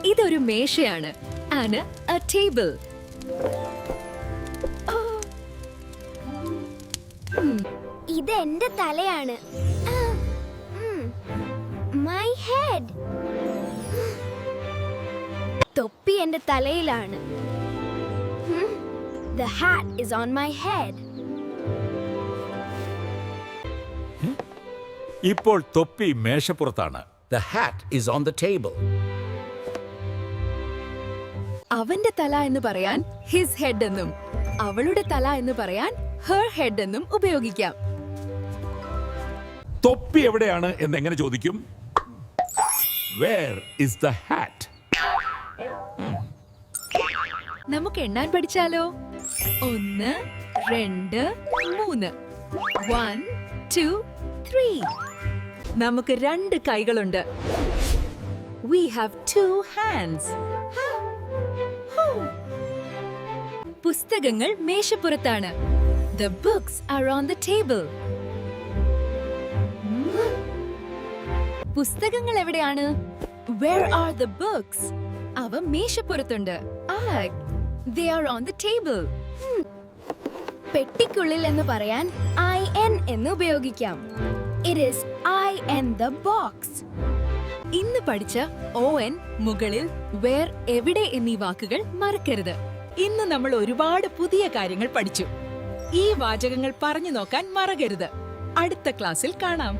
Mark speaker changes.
Speaker 1: ഇതൊരു മേശയാണ്. And A table.
Speaker 2: ഇത് എന്റെ തലയാണ്. My head. തൊപ്പി എന്റെ തലയിലാണ്. The hat is on my head.
Speaker 3: ഇപ്പോൾ തൊപ്പി മേശപ്പുറത്താണ്.
Speaker 4: The hat is on the table.
Speaker 1: അവന്റെ തല എന്ന് പറയാൻ ഹിസ് ഹെഡ് എന്നും അവളുടെ തല എന്ന് പറയാൻ ഹെർ ഹെഡ് എന്നും ഉപയോഗിക്കാം.
Speaker 3: തൊപ്പി എവിടെയാണ് എന്ന് എങ്ങനെ ചോദിക്കും? Where is the hat?
Speaker 1: നമുക്ക് എണ്ണാൻ പഠിച്ചാലോ? 1 2 3. 1 2 3. നമുക്ക് 2 കൈകളുണ്ട്. We have 2 hands. പുസ്തകങ്ങൾ മേശപ്പുറത്താണ്. The books are on the table. പുസ്തകങ്ങൾ എവിടെയാണ്? Where are the books? അവ മേശപ്പുറത്തുണ്ട്. They are on the table.
Speaker 2: പെട്ടിക്കുള്ളിൽ എന്ന് പറയാൻ I N എന്ന് ഉപയോഗിക്കാം. It is I in the box.
Speaker 1: ഇന്ന് പഠിച്ച ON മുകളിൽ, where, എവിടെ എന്നീ വാക്കുകൾ മറക്കരുത്. ഇന്ന് നമ്മൾ ഒരുപാട് പുതിയ കാര്യങ്ങൾ പഠിച്ചു. ഈ വാചകങ്ങൾ പറഞ്ഞു നോക്കാൻ മറക്കരുത്. അടുത്ത ക്ലാസ്സിൽ കാണാം.